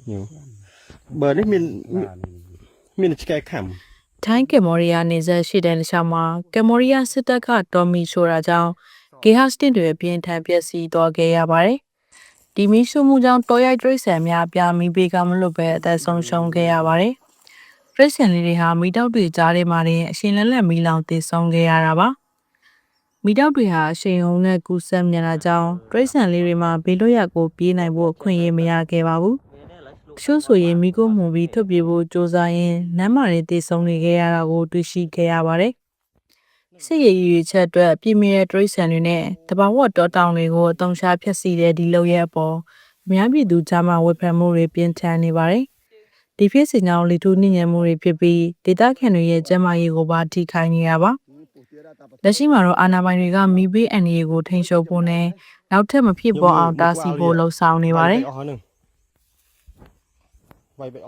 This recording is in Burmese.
nhiều bờ đấy mình chỉ cái khảm ထိုင်းကင်မောရီးယားနေဆက်ရှိတဲ့နေရာမှာကင်မောရီးယားစစ်တပ်ကတော်မီဆိုတာကြောင့်ဂေဟစတစ်တွေအပြင်းထန်ပျက်စီးသွားခဲ့ရပါတယ်။ဒီမီးရှို့မှုကြောင့်တော်ရိုက်တရိษံများအပြားမီးပေးကမလို့ပဲအသက်ဆုံးရှုံးခဲ့ရပါတယ်။တရိษံလေးတွေဟာမီးတောက်တွေကြားထဲမှာတင်အရှင်လက်လက်မီးလောင်သေဆုံးခဲ့ရတာပါ။မီးတောက်တွေဟာအရှိန်ဟုန်နဲ့ကူးစက်မြန်တာကြောင့်တရိษံလေးတွေမှာဘေးလွတ်ရာကိုပြေးနိုင်ဖို့အခွင့်အရေးမရခဲ့ပါဘူး။တချို့ဆိုရင်မိကိုမှုပြီးထုတ်ပြေးဖို့စ조사ရင်းနမ်းမာတွေတေဆုံးနေခဲ့ရတာကိုတွေ့ရှိခဲ့ရပါတယ်။စစ်ရေးရွေးချက်အတွက်ပြည်မြဲတရိษံတွေနဲ့တဘာဝတောတောင်တွေကိုအုံရှားဖျက်ဆီးတဲ့ဒီလုပ်ရဲ့အပေါ်အများပြည်သူကြားမှာဝေဖန်မှုတွေပြင်းထန်နေပါတယ်။ဒီဖြစ်စဉ်ကြောင့်လေထုနှိမ့်ညံမှုတွေဖြစ်ပြီးဒေသခံတွေရဲ့ကျန်းမာရေးကိုပါထိခိုက်နေရပါ။လက်ရှိမှာတော့အာဏာပိုင်တွေကမိဘေးအန္တရာယ်ကိုထိန်းချုပ်ဖို့နဲ့နောက်ထပ်မဖြစ်ပေါ်အောင်တားဆီးဖို့လှုံ့ဆော်နေပါတယ်။ vay vậy